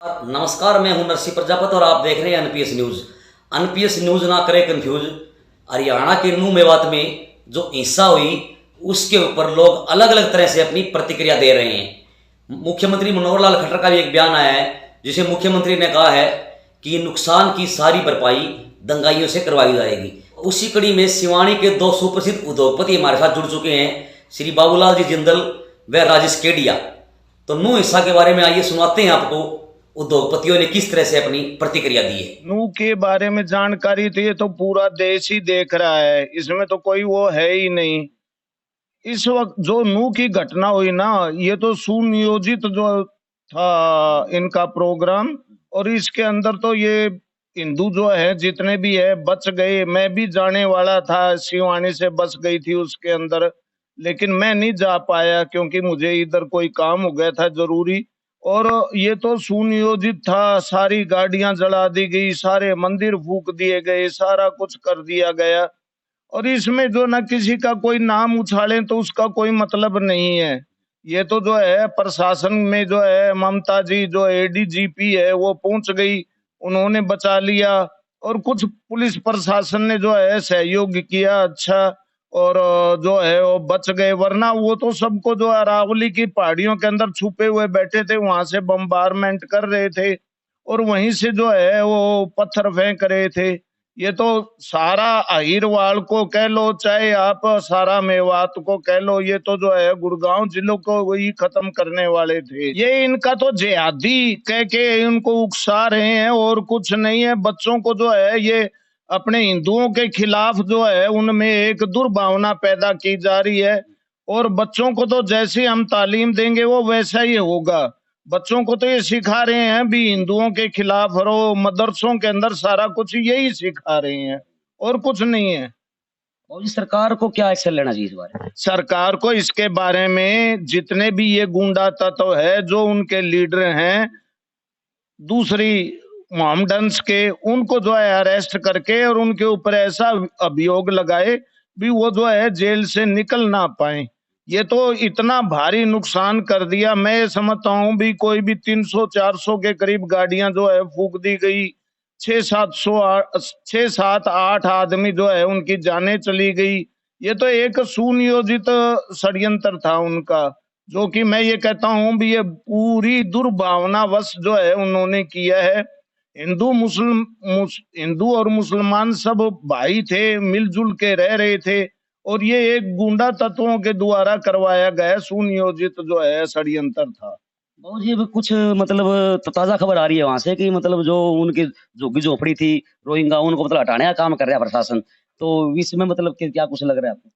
नमस्कार, मैं हूं नरसिंह प्रजापति और आप देख रहे हैं एनपीएस न्यूज। एनपीएस न्यूज ना करे कंफ्यूज। हरियाणा के नूह मेवात में जो हिंसा हुई उसके ऊपर लोग अलग अलग तरह से अपनी प्रतिक्रिया दे रहे हैं। मुख्यमंत्री मनोहर लाल खट्टर का भी एक बयान आया है जिसे मुख्यमंत्री ने कहा है कि नुकसान की सारी भरपाई दंगाइयों से करवाई जाएगी। उसी कड़ी में सिवानी के दो सुप्रसिद्ध उद्योगपति हमारे साथ जुड़ चुके हैं, श्री बाबूलाल जी जिंदल व राजेश केडिया। तो नूह हिंसा के बारे में आइए सुनाते हैं आपको उद्योगपतियों ने किस तरह से अपनी प्रतिक्रिया दी है। नूह के बारे में जानकारी तो ये तो पूरा देश ही देख रहा है, इसमें तो कोई वो है ही नहीं। इस वक्त जो नूह की घटना हुई ना, ये तो सुनियोजित जो था इनका प्रोग्राम, और इसके अंदर तो ये हिंदू जो है जितने भी है बच गए। मैं भी जाने वाला था, शिवानी से बस गई थी उसके अंदर, लेकिन मैं नहीं जा पाया क्योंकि मुझे इधर कोई काम हो गया था जरूरी। और ये तो सुनियोजित था, सारी गाड़ियां जला दी गई, सारे मंदिर फूक दिए गए, सारा कुछ कर दिया गया। और इसमें जो ना किसी का कोई नाम उछाले तो उसका कोई मतलब नहीं है। ये तो जो है प्रशासन में जो है ममता जी जो एडीजीपी है वो पहुंच गई, उन्होंने बचा लिया। और कुछ पुलिस प्रशासन ने जो है सहयोग किया अच्छा, और जो है वो बच गए, वरना वो तो सबको जो अरावली की पहाड़ियों के अंदर छुपे हुए बैठे थे, वहां से बम्बारमेंट कर रहे थे और वहीं से जो है वो पत्थर फेंक रहे थे। ये तो सारा अहिरवाल को कह लो चाहे आप सारा मेवात को कह लो, ये तो जो है गुड़गांव जिलों को वही खत्म करने वाले थे। ये इनका तो जिहादी कह के इनको उकसा रहे हैं और कुछ नहीं है। बच्चों को जो है ये अपने हिंदुओं के खिलाफ जो है उनमें एक दुर्भावना पैदा की जा रही है, और बच्चों को तो जैसे हम तालीम देंगे वो वैसा ही होगा। बच्चों को तो ये सिखा रहे हैं भी हिंदुओं के खिलाफ रहो, मदरसों के अंदर सारा कुछ यही सिखा रहे हैं और कुछ नहीं है। और इस सरकार को क्या एक्शन लेना चाहिए इस बारे में? सरकार को इसके बारे में जितने भी ये गुंडा तत्व है जो उनके लीडर हैं दूसरी मोहम्मडंस के, उनको जो है अरेस्ट करके और उनके ऊपर ऐसा अभियोग लगाए भी वो जो है जेल से निकल ना पाए। ये तो इतना भारी नुकसान कर दिया। मैं समझता हूँ भी कोई भी 300-400 के करीब गाड़ियां जो है फूक दी गई, 6-7 आदमी जो है उनकी जानें चली गई। ये तो एक सुनियोजित षड्यंत्र था उनका, जो कि मैं ये कहता हूं भी ये पूरी दुर्भावनावश जो है उन्होंने किया है। हिंदू और मुसलमान सब भाई थे, मिलजुल के रह रहे थे, और ये एक गुंडा तत्वों के द्वारा करवाया गया सुनियोजित जो है षड्यंत्र था। बहुत जी अभी कुछ मतलब ताजा खबर आ रही है वहां से कि मतलब जो उनकी झुग्गी झोपड़ी थी रोहिंगा उनको मतलब हटाने का काम कर रहा है प्रशासन। तो इसमें मतलब क्या कुछ लग रहा है आपको?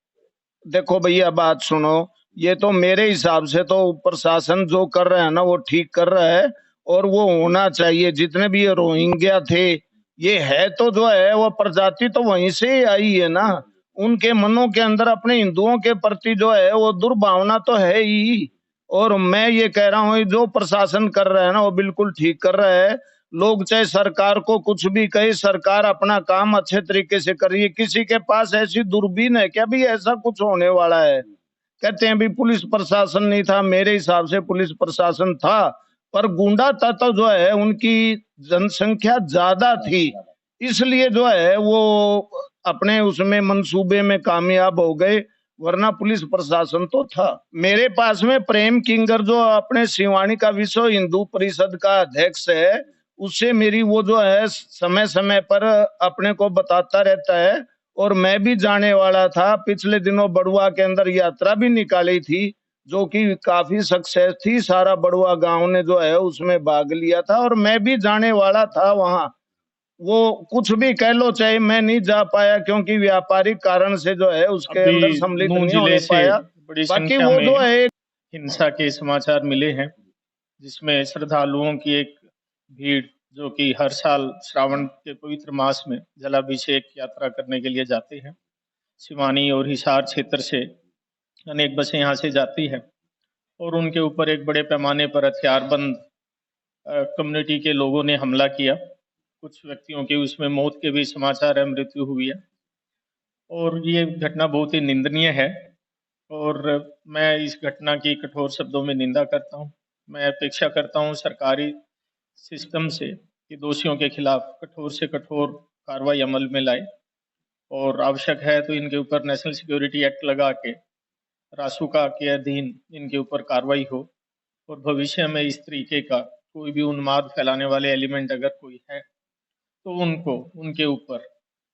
देखो भैया बात सुनो, ये तो मेरे हिसाब से तो प्रशासन जो कर रहा है ना वो ठीक कर रहा है, और वो होना चाहिए। जितने भी ये रोहिंग्या थे, ये है तो जो है वो प्रजाति तो वहीं से ही आई है ना। उनके मनों के अंदर अपने हिंदुओं के प्रति जो है वो दुर्भावना तो है ही। और मैं ये कह रहा हूँ जो प्रशासन कर रहा है ना वो बिल्कुल ठीक कर रहा है। लोग चाहे सरकार को कुछ भी कहे, सरकार अपना काम अच्छे तरीके से कर रही है। किसी के पास ऐसी दूरबीन है क्या भी ऐसा कुछ होने वाला है? कहते हैं भी पुलिस प्रशासन नहीं था, मेरे हिसाब से पुलिस प्रशासन था, पर गुंडा तत्व जो है उनकी जनसंख्या ज्यादा थी, इसलिए जो है वो अपने उसमें मंसूबे में कामयाब हो गए, वरना पुलिस प्रशासन तो था। मेरे पास में प्रेम किंगर जो अपने सिवानी का विश्व हिंदू परिषद का अध्यक्ष है, उससे मेरी वो जो है समय समय पर अपने को बताता रहता है। और मैं भी जाने वाला था, पिछले दिनों बड़ुआ के अंदर यात्रा भी निकाली थी जो कि काफी सक्सेस थी। सारा बड़ुआ गांव ने जो है उसमें भाग लिया था और मैं भी जाने वाला था वहां। वो कुछ भी कह लो चाहे, मैं नहीं जा पाया क्योंकि व्यापारिक कारण से जो है उसके अभी अंदर सम्मिलित नूह नहीं जिले होने से पाया। बड़ी बाकी संख्या वो में जो है हिंसा के समाचार मिले हैं, जिसमें श्रद्धालुओं की एक भीड़ जो कि हर साल श्रावण के पवित्र मास में जलाभिषेक यात्रा करने के लिए जाते हैं। सिवानी और हिसार क्षेत्र से अनेक बसें यहाँ से जाती हैं और उनके ऊपर एक बड़े पैमाने पर हथियारबंद कम्युनिटी के लोगों ने हमला किया। कुछ व्यक्तियों की उसमें मौत के भी समाचार है, मृत्यु हुई है, और ये घटना बहुत ही निंदनीय है। और मैं इस घटना की कठोर शब्दों में निंदा करता हूँ। मैं अपेक्षा करता हूँ सरकारी सिस्टम से कि दोषियों के खिलाफ कठोर से कठोर कार्रवाई अमल में लाए और आवश्यक है तो इनके ऊपर नेशनल सिक्योरिटी एक्ट लगा के रासुका के अधीन इनके ऊपर कार्रवाई हो और भविष्य में इस तरीके का कोई भी उन्माद फैलाने वाले एलिमेंट अगर कोई है तो उनको उनके ऊपर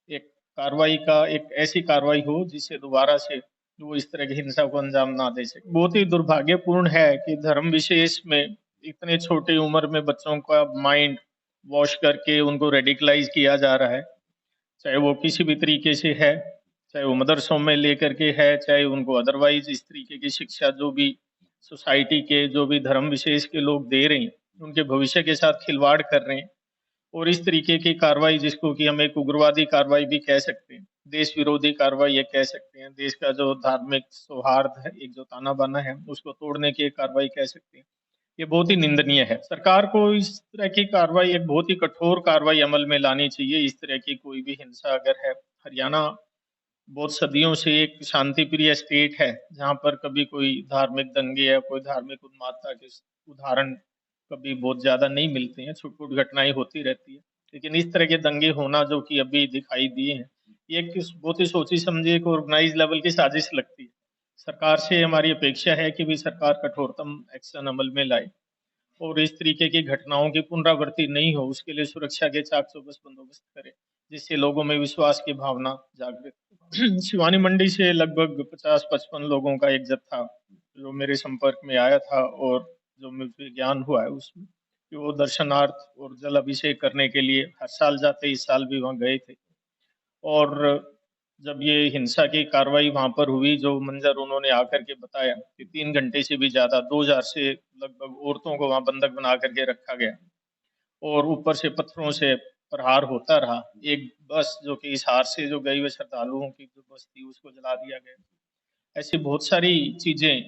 एक ऐसी कार्रवाई हो जिससे दोबारा से वो इस तरह की हिंसा को अंजाम ना दे सके। बहुत ही दुर्भाग्यपूर्ण है कि धर्म विशेष में इतने छोटी उम्र में बच्चों का माइंड वॉश करके उनको रेडिकलाइज किया जा रहा है, चाहे वो किसी भी तरीके से है, चाहे वो मदरसों में लेकर के है, चाहे उनको अदरवाइज इस तरीके की शिक्षा जो भी सोसाइटी के जो भी धर्म विशेष के लोग दे रहे हैं उनके भविष्य के साथ खिलवाड़ कर रहे हैं। और इस तरीके की कार्रवाई जिसको कि हम एक उग्रवादी कार्रवाई भी कह सकते हैं, देश विरोधी कार्रवाई ये कह सकते हैं, देश का जो धार्मिक सौहार्द है, एक जो ताना बाना है उसको तोड़ने की एक कार्रवाई कह सकते हैं, ये बहुत ही निंदनीय है। सरकार को इस तरह की कार्रवाई एक बहुत ही कठोर कार्रवाई अमल में लानी चाहिए। इस तरह की कोई भी हिंसा अगर है, हरियाणा बहुत सदियों से एक शांति प्रिय स्टेट है जहां पर कभी कोई धार्मिक दंगे या कोई धार्मिक उन्मादता के उदाहरण कभी बहुत ज्यादा नहीं मिलते हैं, छुटपुट घटनाएं होती रहती है, लेकिन इस तरह के दंगे होना जो कि अभी दिखाई दिए हैं ये बहुत ही सोची समझी एक ऑर्गेनाइज लेवल की साजिश लगती है। सरकार से हमारी अपेक्षा है कि भी सरकार कठोरतम एक्शन अमल में लाए और इस तरीके की घटनाओं की पुनरावृत्ति नहीं हो उसके लिए सुरक्षा के चाक चौबंद बंदोबस्त करे जिससे लोगों में विश्वास की भावना जागृत हो। शिवानी मंडी से लगभग 50-55 लोगों का एक जत्था जो मेरे संपर्क में आया था और जो मुझे ज्ञान हुआ है उसमें कि वो दर्शनार्थ और जल अभिषेक करने के लिए हर साल जाते, इस साल भी वहां गए थे। और जब ये हिंसा की कार्रवाई वहां पर हुई, जो मंजर उन्होंने आकर के बताया कि 3 घंटे से भी ज्यादा 2000 से लगभग औरतों को वहां बंधक बना करके रखा गया और ऊपर से पत्थरों से प्रहार होता रहा। एक बस जो कि इस हार से जो गई हुए श्रद्धालुओं की जो बस थी उसको जला दिया गया। ऐसी बहुत सारी चीजें